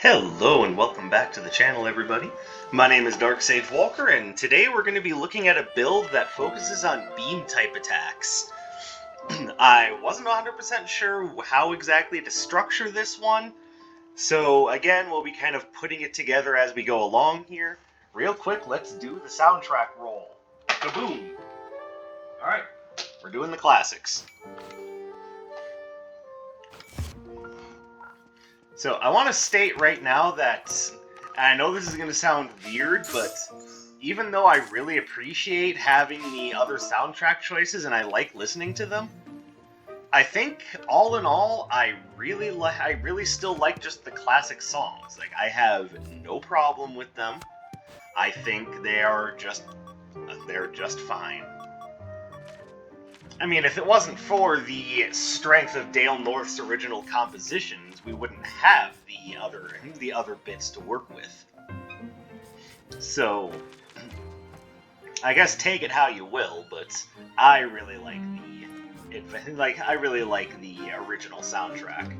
Hello and welcome back to the channel, everybody. My name is Dark Sage Walker, and today we're going to be looking at a build that focuses on beam type attacks. I wasn't 100% sure how exactly to structure this one, so again, we'll be kind of putting it together as we go along here. Real quick, let's do the soundtrack roll. Kaboom! Alright, we're doing the classics. So I want to state right now that, and I know this is going to sound weird, but even though I really appreciate having the other soundtrack choices and I like listening to them, I think all in all, I really still like just the classic songs. Like, I have no problem with them. I think they're just fine. I mean, if it wasn't for the strength of Dale North's original compositions, we wouldn't have the other bits to work with. So, I guess take it how you will, but I really like the original soundtrack.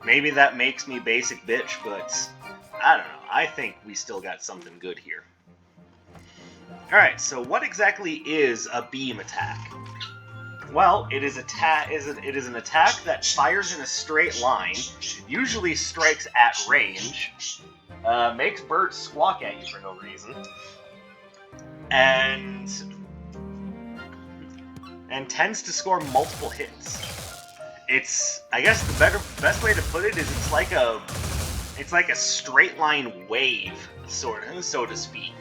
Maybe that makes me basic bitch, but I don't know. I think we still got something good here. Alright, so what exactly is a beam attack? Well, it is an attack that fires in a straight line, usually strikes at range, makes birds squawk at you for no reason, and tends to score multiple hits. I guess the best way to put it is it's like a straight line wave, so to speak.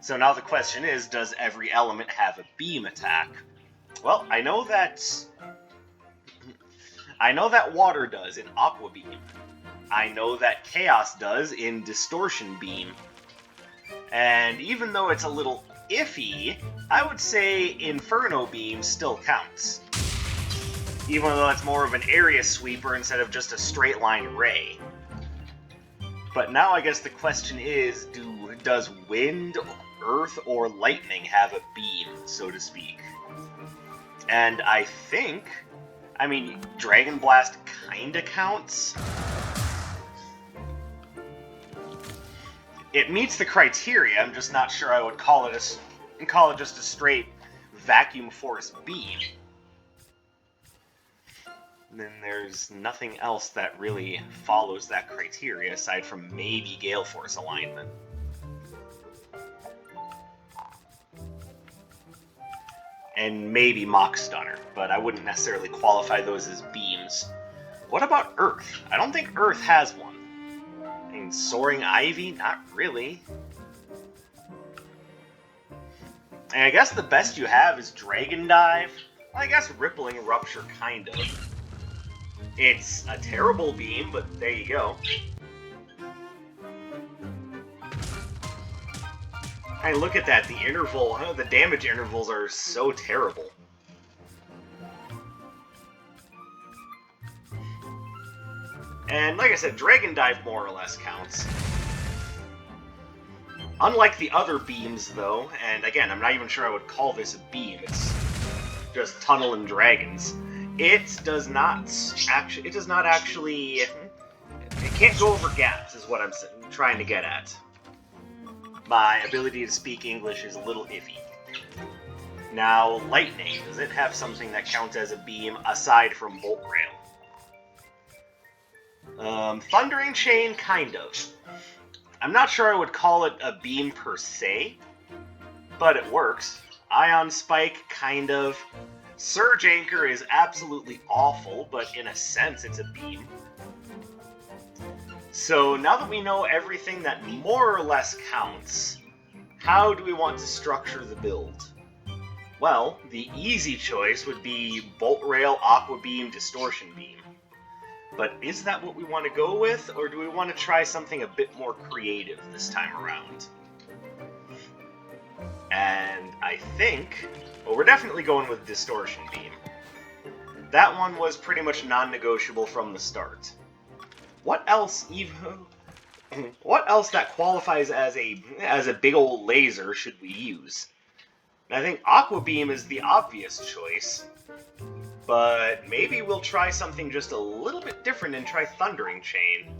So now the question is, does every element have a beam attack? Well, I know that water does in Aqua Beam. I know that Chaos does in Distortion Beam. And even though it's a little iffy, I would say Inferno Beam still counts. Even though it's more of an area sweeper instead of just a straight line ray. But now I guess the question is, does wind, earth, or lightning have a beam, so to speak? And I mean, Dragon Blast kinda counts. It meets the criteria, I'm just not sure I would call it just a straight vacuum force beam. Then there's nothing else that really follows that criteria aside from maybe Gale Force alignment. And maybe Mach Stunner, but I wouldn't necessarily qualify those as beams. What about Earth? I don't think Earth has one. And Soaring Ivy? Not really. And I guess the best you have is Dragon Dive. I guess Rippling Rupture, kind of. It's a terrible beam, but there you go. I mean, look at that, the damage intervals are so terrible. And like I said, Dragon Dive more or less counts. Unlike the other beams, though, and again, I'm not even sure I would call this a beam, it's just Tunnel and Dragons. It can't go over gaps, is what I'm trying to get at. My ability to speak English is a little iffy. Now, lightning. Does it have something that counts as a beam aside from Bolt Rail? Thundering Chain, kind of. I'm not sure I would call it a beam per se, but it works. Ion Spike, kind of. Surge Anchor is absolutely awful, but in a sense it's a beam. So now that we know everything that more or less counts, how do we want to structure the build? Well, the easy choice would be Bolt Rail, Aqua Beam, Distortion Beam. But is that what we want to go with, or do we want to try something a bit more creative this time around? And I think, well, we're definitely going with Distortion Beam. That one was pretty much non-negotiable from the start. What else that qualifies as a big old laser should we use? And I think Aqua Beam is the obvious choice. But maybe we'll try something just a little bit different and try Thundering Chain.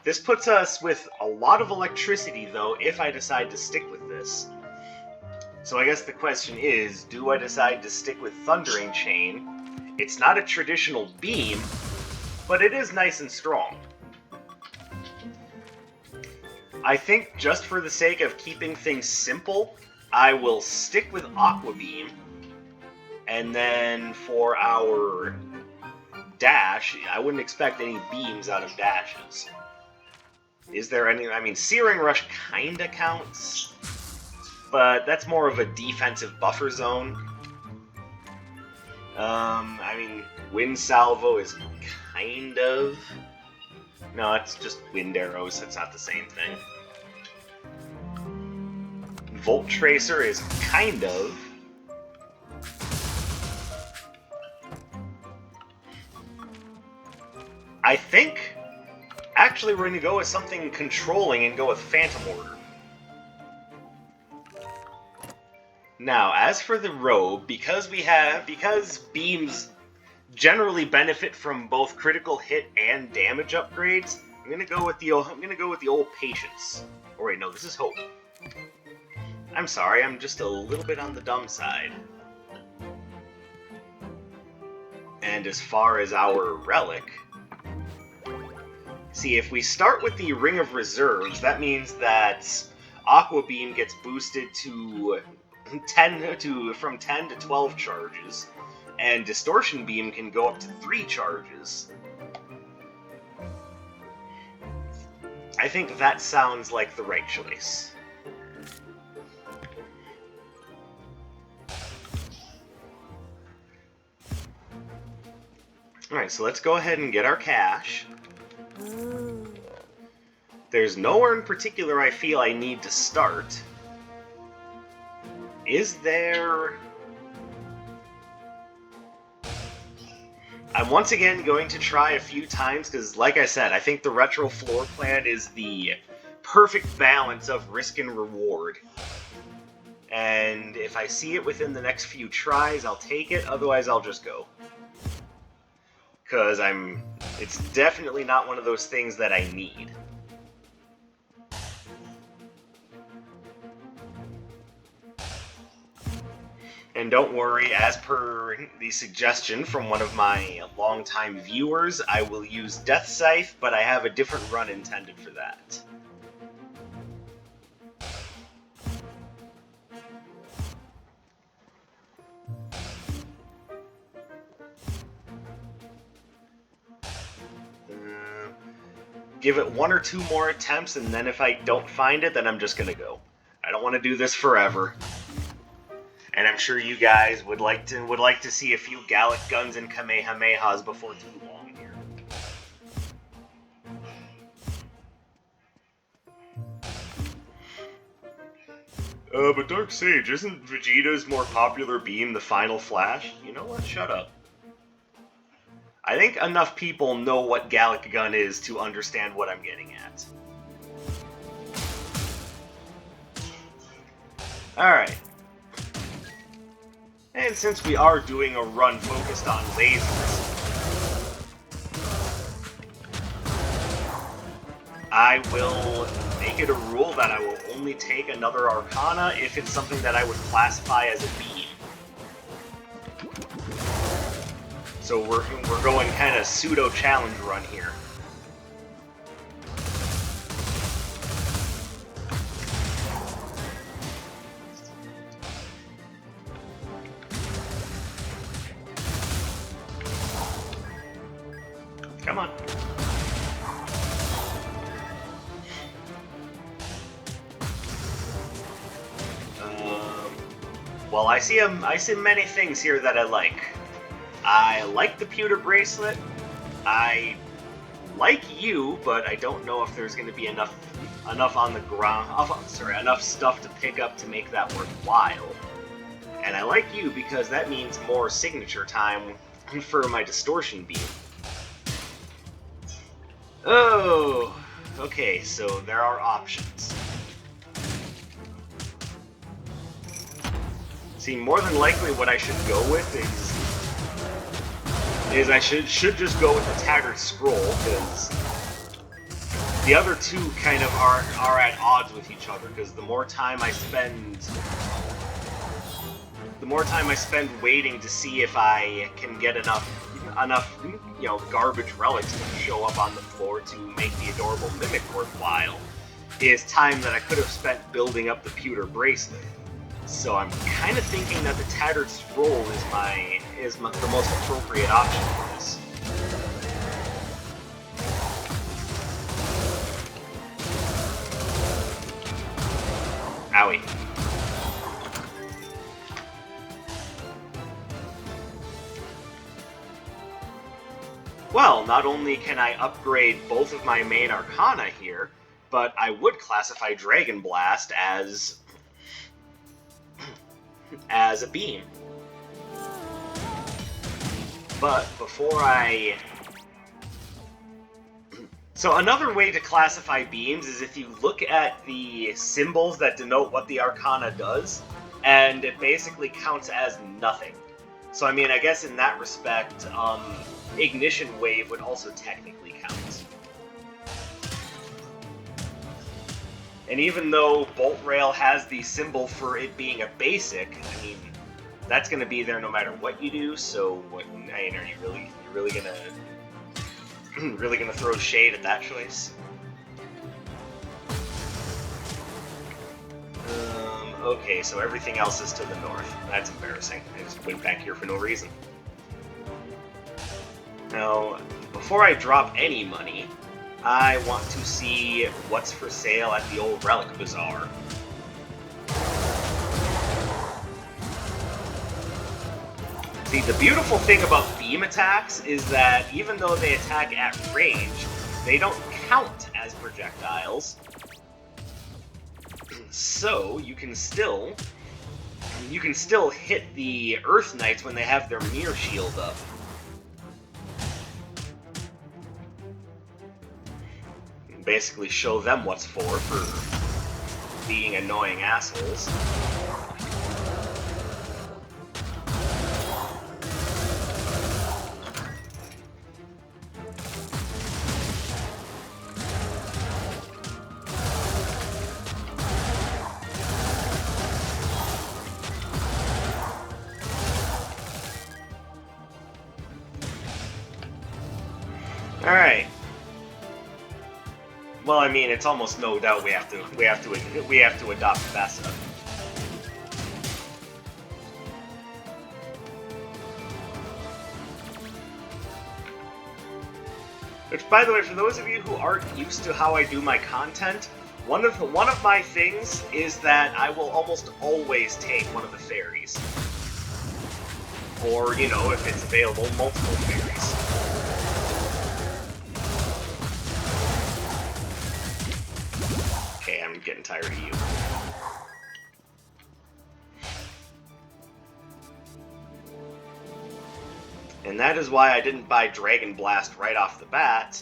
This puts us with a lot of electricity, though, if I decide to stick with this. So I guess the question is, do I decide to stick with Thundering Chain? It's not a traditional beam, but it is nice and strong. I think just for the sake of keeping things simple, I will stick with Aqua Beam. And then for our dash, I wouldn't expect any beams out of dashes. Is there any... I mean, Searing Rush kinda counts, but that's more of a defensive buffer zone. I mean, Wind Salvo is kind of... No, it's just Wind Arrows, it's not the same thing. Volt Tracer is kind of... I think, actually, we're going to go with something controlling and go with Phantom Order. Now, as for the robe, because beams generally benefit from both critical hit and damage upgrades, I'm gonna go with the old Patience. Oh wait, no, this is Hope. I'm sorry, I'm just a little bit on the dumb side. And as far as our relic, see, if we start with the Ring of Reserves, that means that Aqua Beam gets boosted to from 10 to 12 charges, and Distortion Beam can go up to 3 charges. I think that sounds like the right choice. Alright, so let's go ahead and get our cash. There's nowhere in particular I feel I need to start. Is there... I'm once again going to try a few times, because like I said, I think the retro floor plan is the perfect balance of risk and reward. And if I see it within the next few tries, I'll take it, otherwise I'll just go. Because it's definitely not one of those things that I need. And don't worry, as per the suggestion from one of my longtime viewers, I will use Death Scythe, but I have a different run intended for that. Give it 1 or 2 more attempts, and then if I don't find it, then I'm just gonna go. I don't want to do this forever. And I'm sure you guys would like to see a few Gallic Guns and Kamehamehas before too long here. But Dark Sage, isn't Vegeta's more popular beam the Final Flash? You know what? Shut up. I think enough people know what Gallic Gun is to understand what I'm getting at. Alright. And since we are doing a run focused on lasers, I will make it a rule that I will only take another Arcana if it's something that I would classify as a beam. So we're going kind of pseudo-challenge run here. Come on. Well, I see many things here that I like. I like the pewter bracelet. I like you, but I don't know if there's going to be enough on the ground. Enough stuff to pick up to make that worthwhile. And I like you because that means more signature time for my distortion beam. Oh, okay. So there are options. See, more than likely, what I should go with is is I should just go with the Tattered Scroll, because the other two kind of are at odds with each other, because the more time I spend waiting to see if I can get enough garbage relics to show up on the floor to make the adorable mimic worthwhile, is time that I could have spent building up the pewter bracelet. So I'm kind of thinking that the Tattered Scroll is the most appropriate option for this. Owie. Well, not only can I upgrade both of my main arcana here, but I would classify Dragon Blast as a beam. But before I... So another way to classify beams is if you look at the symbols that denote what the arcana does, and it basically counts as nothing. So I mean, I guess in that respect, Ignition Wave would also technically count. And even though Bolt Rail has the symbol for it being a basic, I mean, that's going to be there no matter what you do. So, what? I mean, are you really gonna throw shade at that choice? Okay, so everything else is to the north. That's embarrassing. I just went back here for no reason. Now, before I drop any money, I want to see what's for sale at the old Relic Bazaar. See, the beautiful thing about beam attacks is that even though they attack at range, they don't count as projectiles. So, you can still hit the Earth Knights when they have their mirror shield up. Basically show them what's for being annoying assholes. Alright. Well, I mean, it's almost no doubt we have to adopt Vesa. Which, by the way, for those of you who aren't used to how I do my content, one of my things is that I will almost always take one of the fairies, or you know, if it's available, multiple fairies. Okay, I'm getting tired of you. And that is why I didn't buy Dragon Blast right off the bat,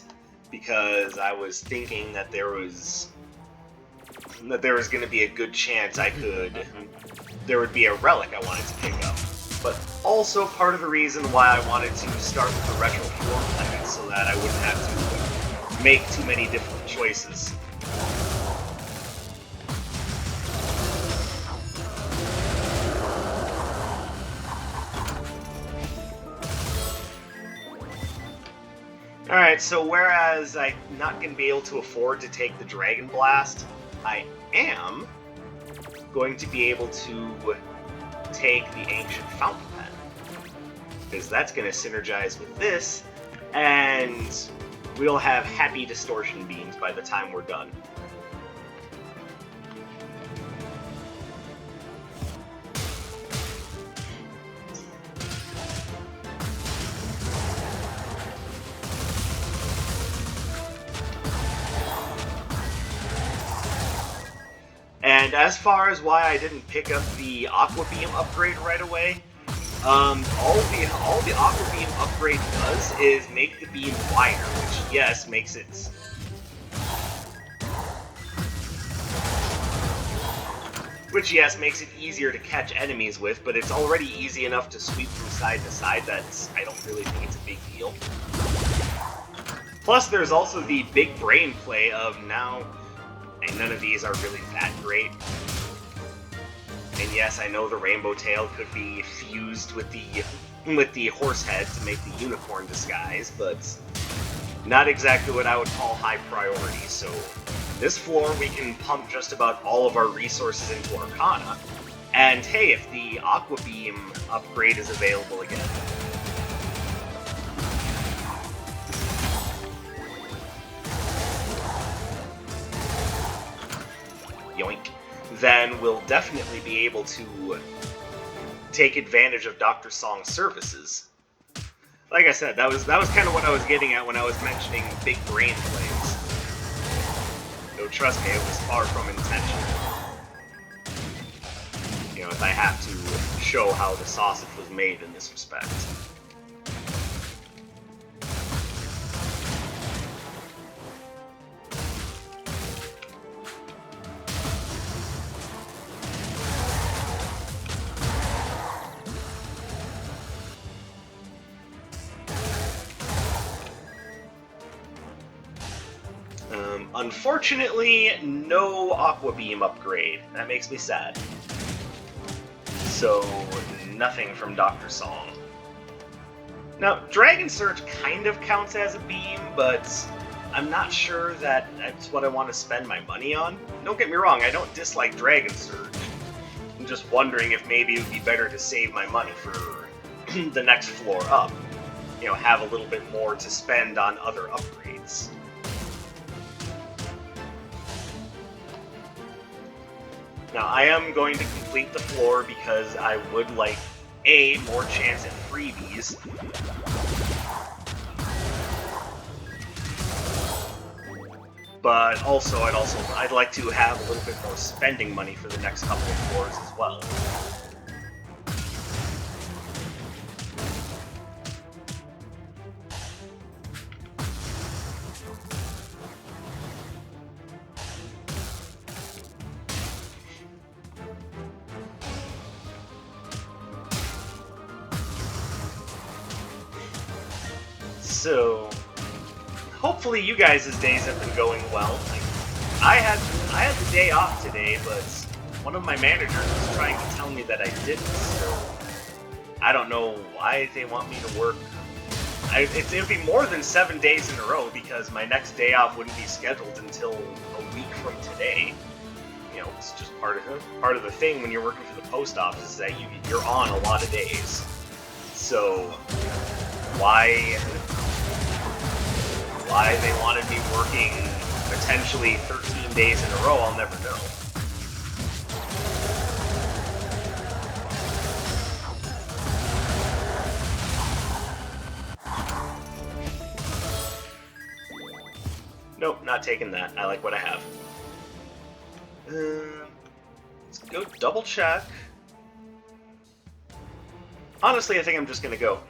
because I was thinking that there was going to be a good chance there would be a relic I wanted to pick up. But also part of the reason why I wanted to start with the Retro Floor Plan, so that I wouldn't have to make too many different choices. Alright, so whereas I'm not going to be able to afford to take the Dragon Blast, I am going to be able to take the Ancient Fountain Pen. Because that's going to synergize with this, and we'll have happy distortion beams by the time we're done. And as far as why I didn't pick up the Aqua Beam upgrade right away, all the Aqua Beam upgrade does is make the beam wider, which, yes, makes Which, yes, makes it easier to catch enemies with, but it's already easy enough to sweep from side to side that I don't really think it's a big deal. Plus, there's also the big brain play of now, and none of these are really that great. And yes, I know the rainbow tail could be fused with the horse head to make the unicorn disguise, but not exactly what I would call high priority. So this floor, we can pump just about all of our resources into Arcana. And hey, if the Aqua Beam upgrade is available again. Yoink. Then we'll definitely be able to take advantage of Dr. Song's services. Like I said, that was kind of what I was getting at when I was mentioning big brain plays. Though trust me, it was far from intentional. You know, if I have to show how the sausage was made in this respect. Unfortunately, no Aqua Beam upgrade. That makes me sad. So, nothing from Dr. Song. Now, Dragon Surge kind of counts as a beam, but I'm not sure that that's what I want to spend my money on. Don't get me wrong, I don't dislike Dragon Surge. I'm just wondering if maybe it would be better to save my money for the next floor up. You know, have a little bit more to spend on other upgrades. Now, I am going to complete the floor because I would like, A, more chance at freebies, but also I'd like to have a little bit more spending money for the next couple of floors as well. So, hopefully you guys' days have been going well. Like, I had the day off today, but one of my managers was trying to tell me that I didn't, so I don't know why they want me to work. It would be more than 7 days in a row, because my next day off wouldn't be scheduled until a week from today. You know, it's just part of the thing when you're working for the post office, is that you're on a lot of days. So, why they wanted me working potentially 13 days in a row, I'll never know. Nope, not taking that. I like what I have. Let's go double check. Honestly, I think I'm just gonna go.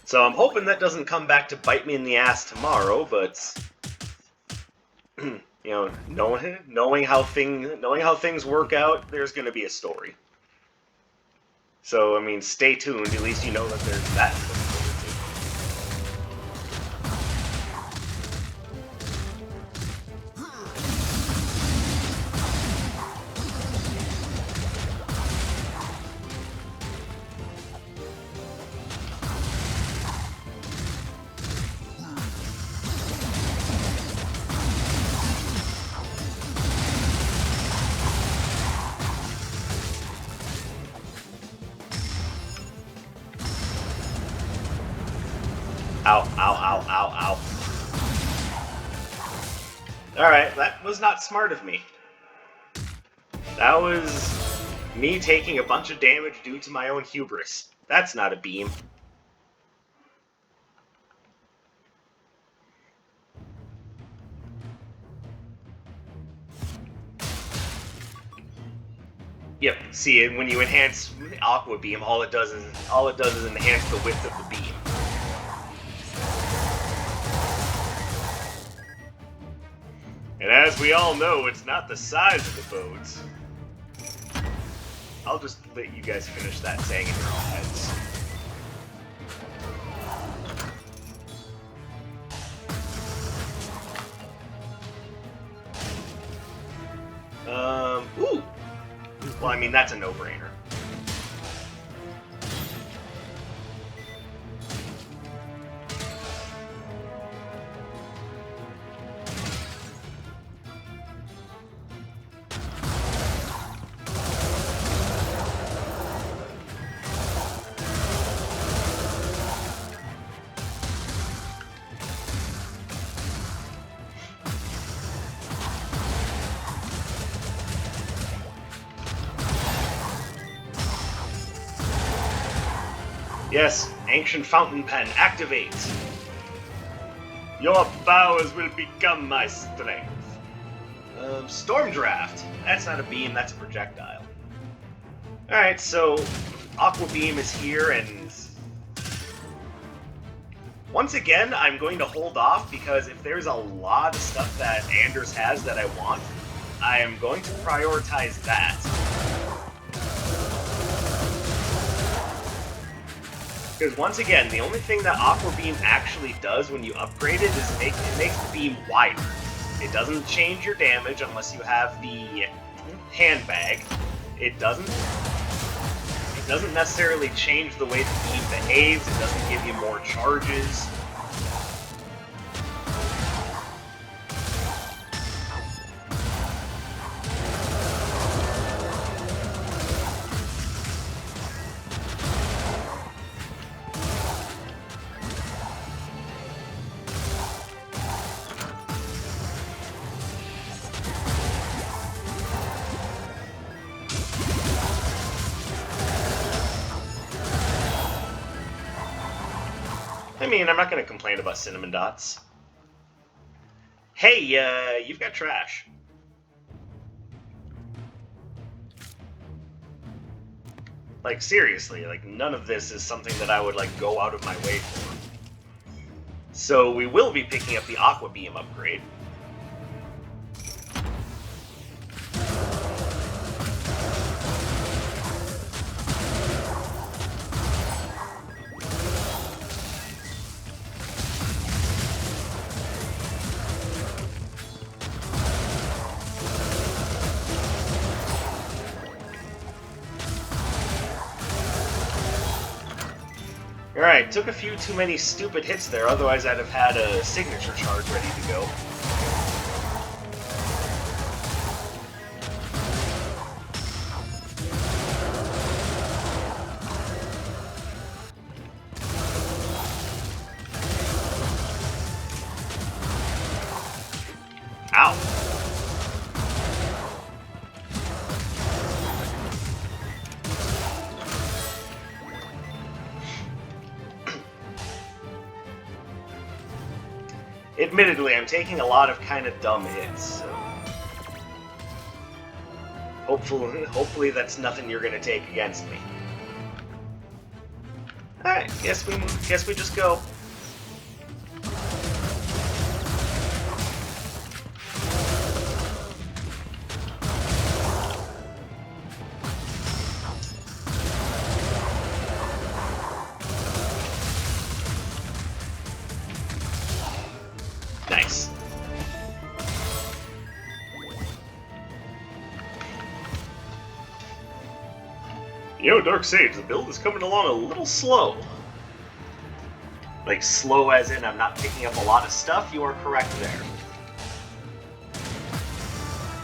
So I'm hoping that doesn't come back to bite me in the ass tomorrow, but you know, knowing how things work out, there's going to be a story. So I mean, stay tuned. At least you know that there's that. Ow, ow, ow, ow, ow. Alright, that was not smart of me. That was me taking a bunch of damage due to my own hubris. That's not a beam. Yep, see, when you enhance Aqua Beam, all it does is enhance the width of the beam. And as we all know, it's not the size of the boats. I'll just let you guys finish that saying in your own heads. Ooh! Well, I mean, that's a no-brainer. Yes, Ancient Fountain Pen, activate! Your powers will become my strength. Storm Draft. That's not a beam, that's a projectile. Alright, so Aqua Beam is here, and once again, I'm going to hold off, because if there's a lot of stuff that Anders has that I want, I am going to prioritize that. Because once again, the only thing that Aqua Beam actually does when you upgrade it is it makes the beam wider. It doesn't change your damage unless you have the handbag. It doesn't necessarily change the way the beam behaves. It doesn't give you more charges. I mean, I'm not going to complain about cinnamon dots. Hey, you've got trash. Like, seriously, like, none of this is something that I would, like, go out of my way for. So we will be picking up the Aqua Beam upgrade. Alright, took a few too many stupid hits there, otherwise I'd have had a signature charge ready to go. Ow! Admittedly, I'm taking a lot of kind of dumb hits, so hopefully that's nothing you're gonna take against me. Alright, guess we just go. Nice. Yo, Dark Sage, the build is coming along a little slow. Like, slow as in I'm not picking up a lot of stuff, you are correct there.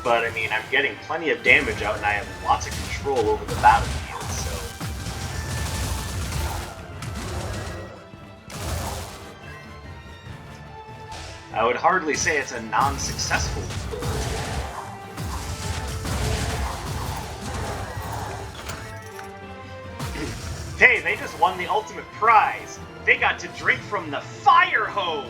But, I mean, I'm getting plenty of damage out and I have lots of control over the battlefield, so... I would hardly say it's a non-successful build. Hey, they just won the ultimate prize! They got to drink from the fire hose!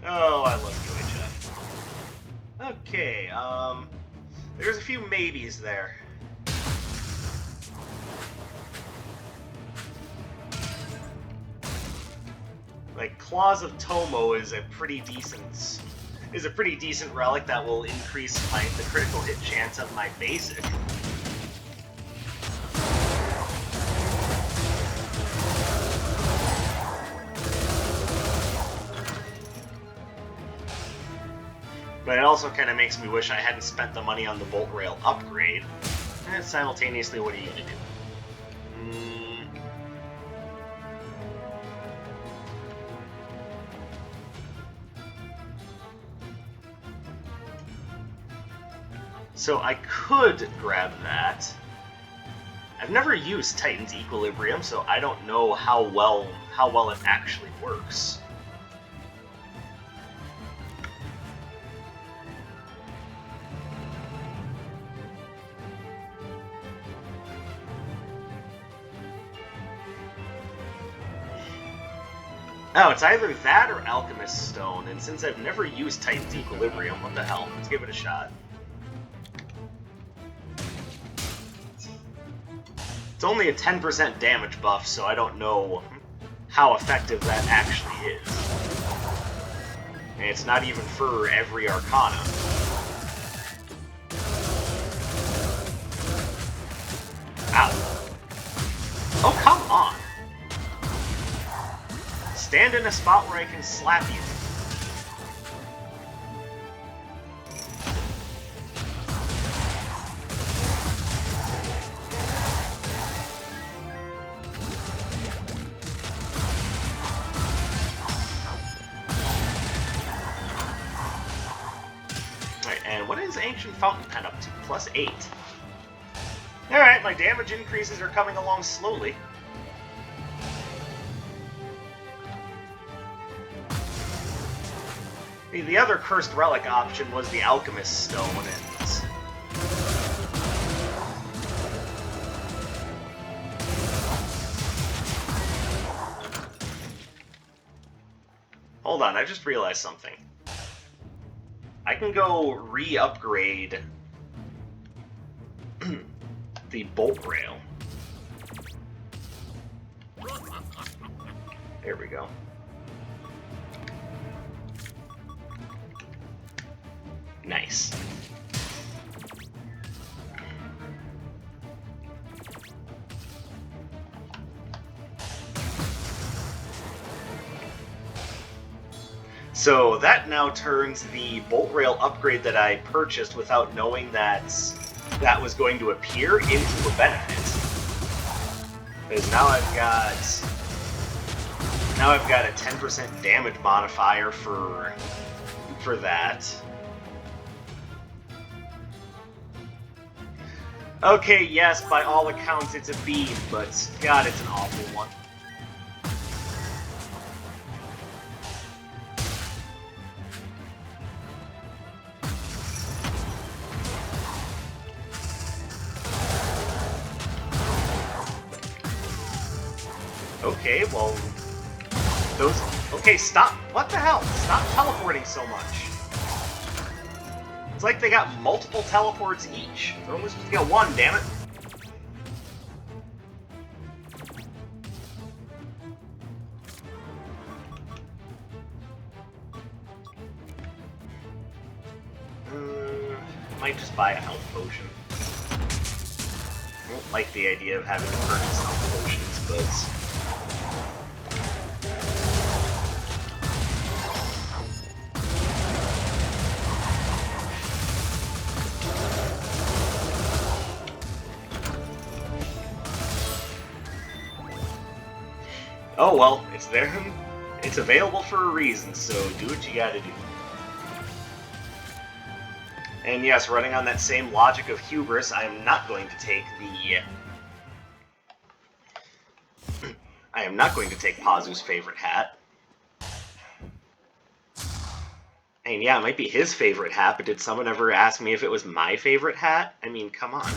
Oh, I love UHF. Okay, there's a few maybes there. Like, Claws of Tomo is a pretty decent relic that will increase the critical hit chance of my basic. But it also kind of makes me wish I hadn't spent the money on the Bolt Rail upgrade. And simultaneously, what are you gonna do? So I could grab that. I've never used Titan's Equilibrium, so I don't know how well it actually works. Oh, it's either that or Alchemist Stone, and since I've never used Titan's Equilibrium, what the hell? Let's give it a shot. It's only a 10% damage buff, so I don't know how effective that actually is. And it's not even for every Arcana. Ow. Oh, come on! Stand in a spot where I can slap you. Alright, and what is Ancient Fountain Pen up to? +8. Alright, my damage increases are coming along slowly. The other Cursed Relic option was the Alchemist Stone, and... Hold on, I just realized something. I can go re-upgrade the Bolt Rail. There we go. Nice. So that now turns the Bolt Rail upgrade that I purchased without knowing that that was going to appear into a benefit. Because now I've got a 10% damage modifier for that. Okay, yes, by all accounts it's a beam, but God, it's an awful one. Okay, well, okay, stop. What the hell? Stop teleporting so much. It's like they got multiple teleports each. They're only supposed to get one, damn it. Might just buy a health potion. I don't like the idea of having to purchase health potions, but... Oh well, it's there. It's available for a reason, so do what you gotta do. And yes, running on that same logic of hubris, I am not going to take I am not going to take Pazu's favorite hat. And yeah, it might be his favorite hat, but did someone ever ask me if it was my favorite hat? I mean, come on.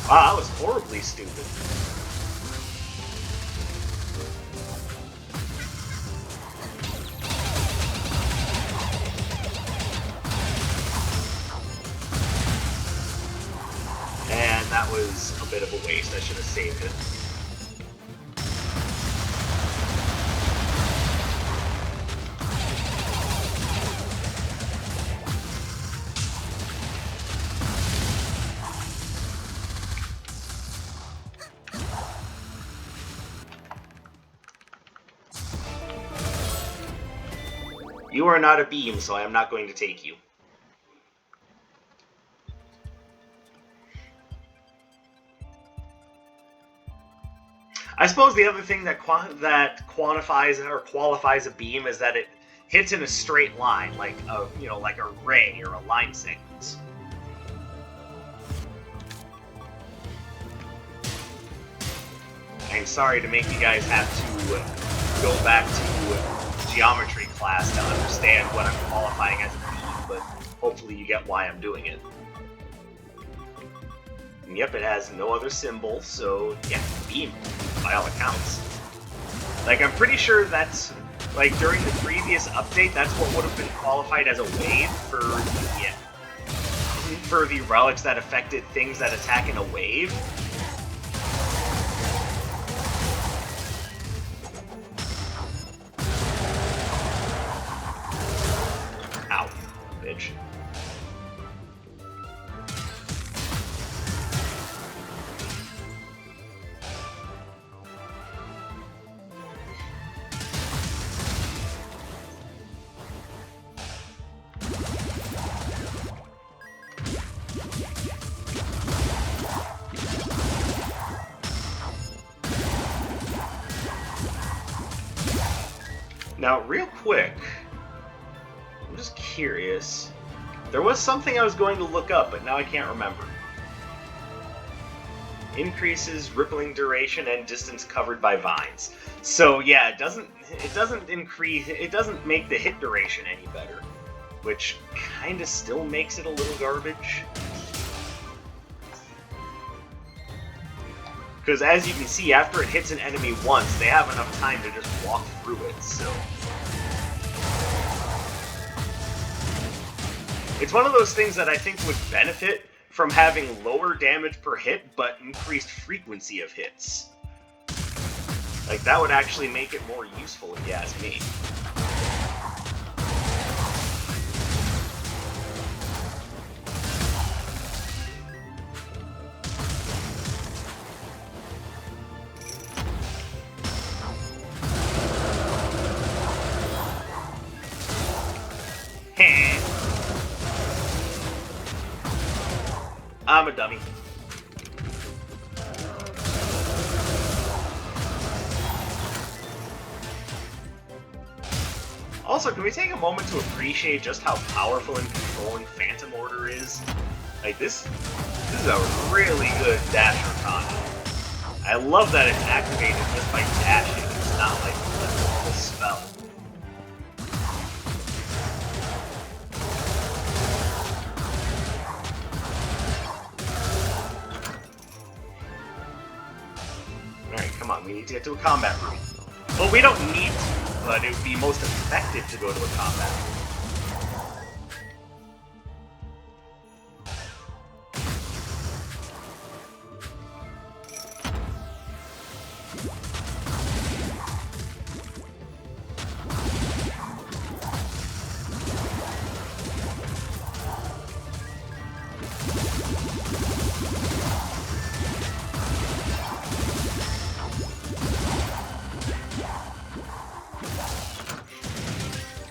Wow, that was horribly really stupid. And that was a bit of a waste. I should have saved it. You are not a beam, so I am not going to take you. I suppose the other thing that quantifies or qualifies a beam is that it hits in a straight line, like a like a ray or a line segment. I'm sorry to make you guys have to go back to geometry class to understand what I'm qualifying as a beam, but hopefully you get why I'm doing it. And yep, it has no other symbol, so yeah, beam, by all accounts. Like, I'm pretty sure that's, like, during the previous update, that's what would have been qualified as a wave for the relics that affected things that attack in a wave. Ow, bitch. Now, real quick, I'm just curious. There was something I was going to look up, but now I can't remember. Increases rippling duration and distance covered by vines. So yeah, it doesn't make the hit duration any better, which kind of still makes it a little garbage. Because as you can see, after it hits an enemy once, they have enough time to just walk through it, so... It's one of those things that I think would benefit from having lower damage per hit, but increased frequency of hits. Like, that would actually make it more useful, if you ask me. I'm a dummy. Also, can we take a moment to appreciate just how powerful and controlling Phantom Order is? Like, this is a really good dasher combo. I love that it's activated just by dashing. It's not like a normal spell. Come on, we need to get to a combat room. Well, we don't need to, but it would be most effective to go to a combat room.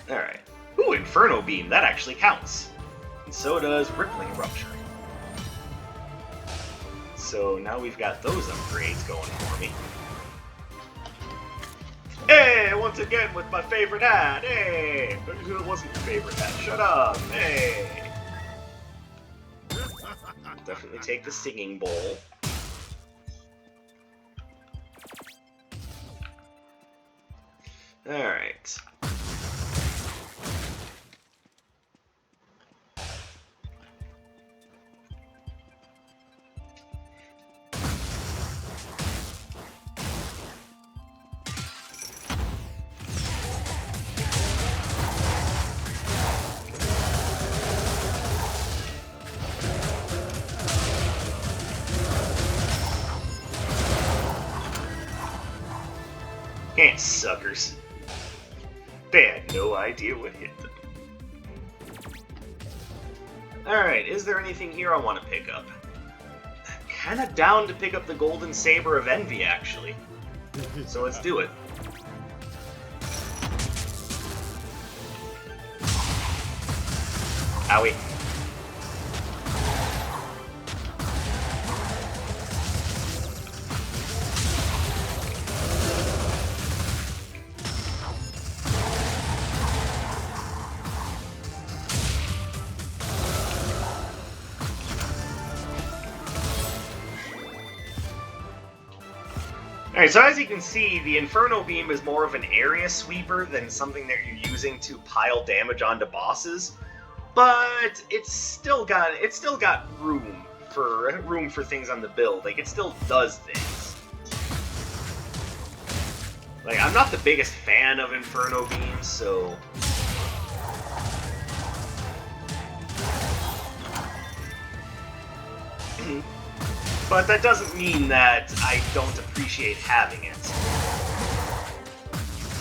Alright. Ooh, Inferno Beam, that actually counts. And so does Rippling Rupture. So now we've got those upgrades going for me. Hey, once again with my favorite hat, hey! It wasn't your favorite hat, shut up, hey! Definitely take the Singing Bowl. Alright. And suckers. They had no idea what hit them. Alright, is there anything here I want to pick up? I'm kinda down to pick up the Golden Saber of Envy, actually. So let's do it. Owie. Alright, so as you can see, the Inferno Beam is more of an area sweeper than something that you're using to pile damage onto bosses. But it's still got room for things on the build. Like, it still does things. Like, I'm not the biggest fan of Inferno Beams, so but that doesn't mean that I don't appreciate having it.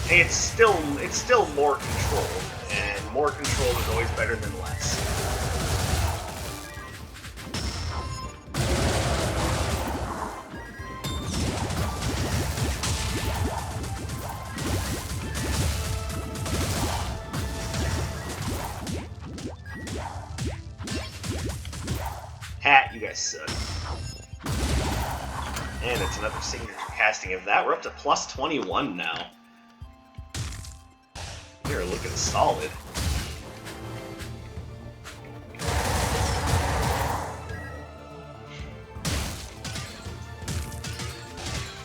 It's still more control, and more control is always better than less. Hat, you guys suck. And it's another signature casting of that. We're up to plus 21 now. You're looking solid.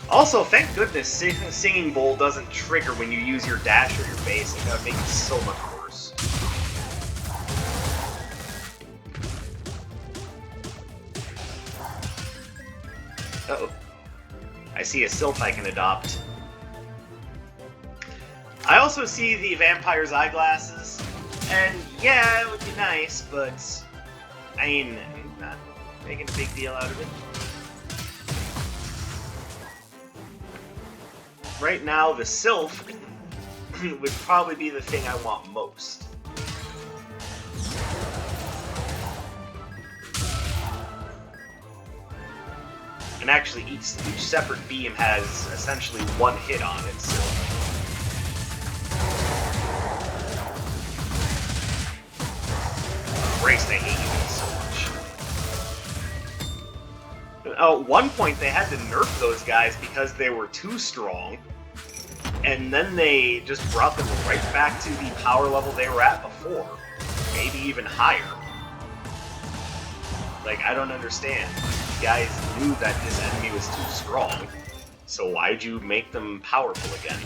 Also, thank goodness Singing Bowl doesn't trigger when you use your dash or your base. That would make it so much worse. Uh-oh. I see a Sylph I can adopt. I also see the Vampire's Eyeglasses, and yeah, it would be nice, but I mean, I'm not making a big deal out of it. Right now, the Sylph would probably be the thing I want most. And actually, each separate beam has essentially one hit on it, so... Christ, I hate you so much. At one point, they had to nerf those guys because they were too strong, and then they just brought them right back to the power level they were at before. Maybe even higher. Like, I don't understand. You guys knew that this enemy was too strong, so why'd you make them powerful again?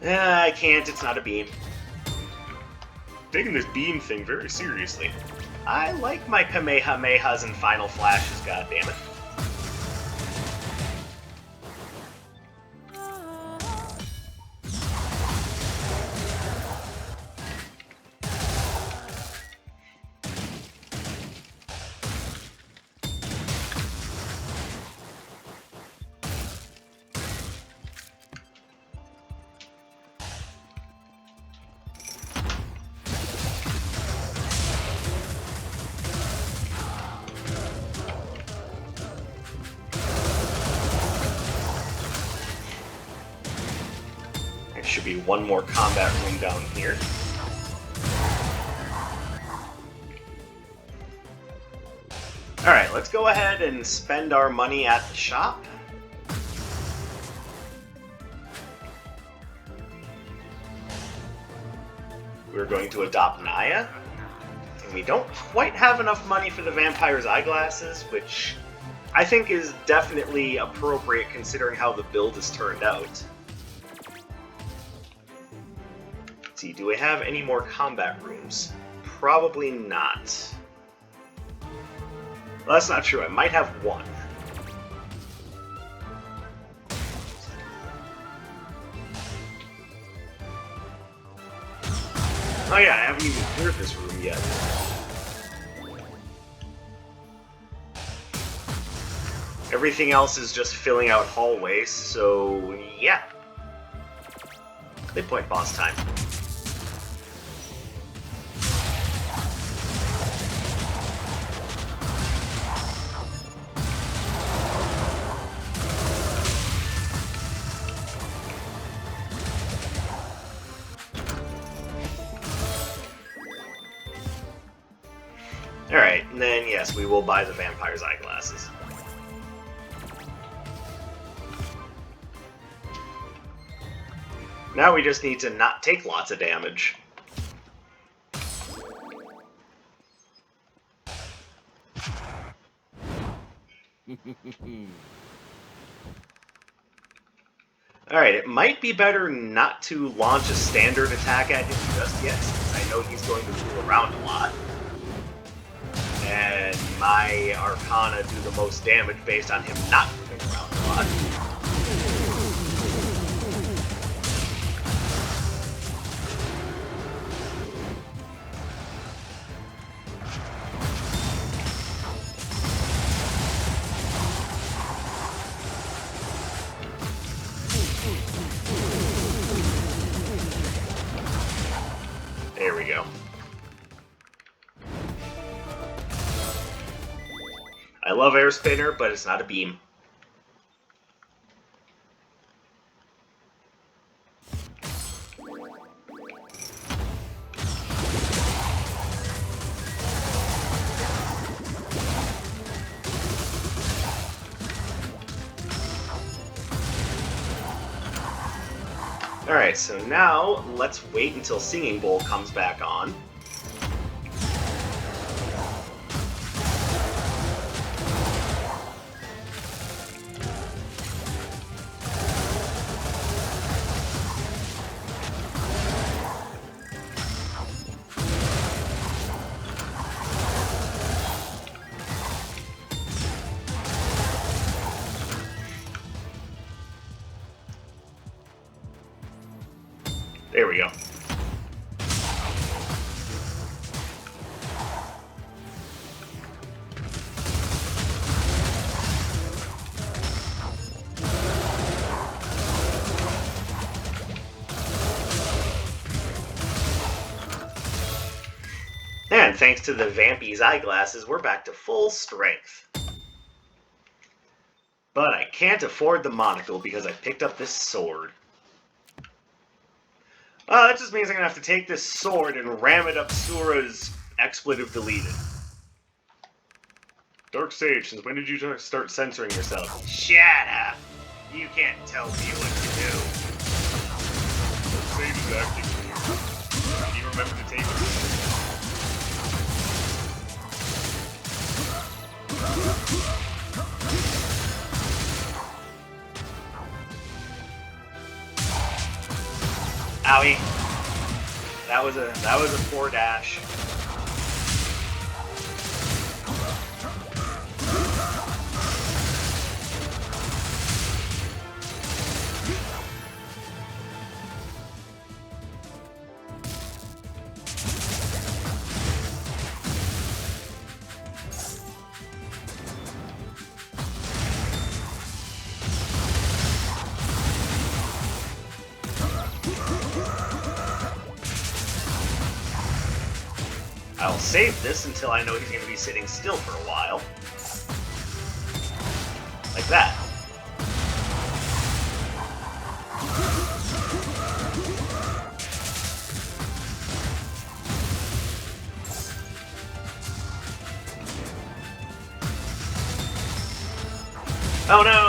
I can't, it's not a beam. Taking this beam thing very seriously. I like my Kamehamehas and Final Flashes, goddammit. Should be one more combat room down here. Alright, let's go ahead and spend our money at the shop. We're going to adopt Naya. And we don't quite have enough money for the Vampire's Eyeglasses, which I think is definitely appropriate considering how the build has turned out. See, do we have any more combat rooms? Probably not. Well, that's not true. I might have one. Oh yeah, I haven't even cleared this room yet. Everything else is just filling out hallways, so yeah. Midpoint boss time. Alright, and then yes, we will buy the vampire's eyeglasses. Now we just need to not take lots of damage. Alright, it might be better not to launch a standard attack at him just yet, since I know he's going to fool around a lot. And my Arcana do the most damage based on him not moving around a lot. There we go. I love Air Spinner, but it's not a beam. Alright, so now let's wait until Singing Bowl comes back on. There we go. And thanks to the Vampy's eyeglasses, we're back to full strength. But I can't afford the monocle because I picked up this sword. That just means I'm gonna have to take this sword and ram it up Sura's expletive deleted. Dark Sage, since when did you start censoring yourself? Shut up! You can't tell me what to do. Dark Sage is acting weird. Do you remember to take it? Owie. That was a poor dash. I'll save this until I know he's going to be sitting still for a while. Like that. Oh no!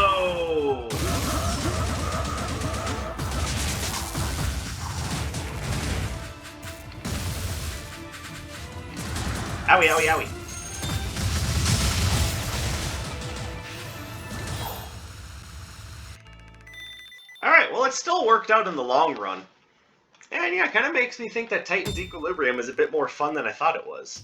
Owie, owie, owie. Alright, well it still worked out in the long run. And yeah, it kind of makes me think that Titan's Equilibrium is a bit more fun than I thought it was.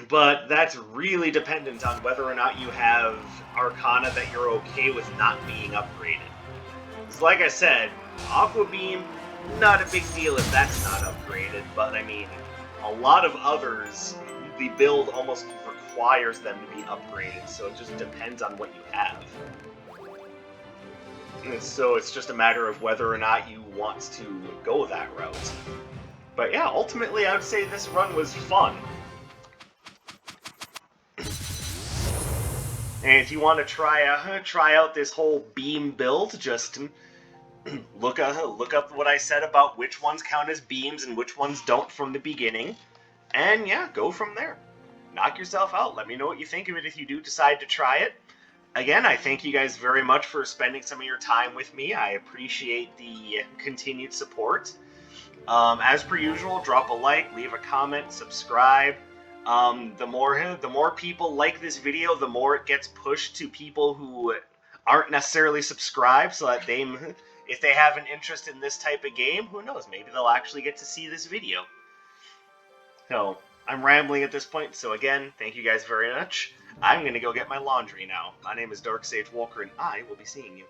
But that's really dependent on whether or not you have Arcana that you're okay with not being upgraded. Because like I said, Aqua Beam, not a big deal if that's not upgraded, but I mean, a lot of others, the build almost requires them to be upgraded, so it just depends on what you have. And so it's just a matter of whether or not you want to go that route. But yeah, ultimately I would say this run was fun. And if you want to try out this whole beam build, just look up what I said about which ones count as beams and which ones don't from the beginning, and yeah, go from there. Knock yourself out. Let me know what you think of it if you do decide to try it. Again, I thank you guys very much for spending some of your time with me. I appreciate the continued support. As per usual, drop a like, leave a comment, subscribe. The more people like this video, the more it gets pushed to people who aren't necessarily subscribed, so that if they have an interest in this type of game, who knows, maybe they'll actually get to see this video. So, I'm rambling at this point, so again, thank you guys very much. I'm gonna go get my laundry now. My name is Dark Sage Walker, and I will be seeing you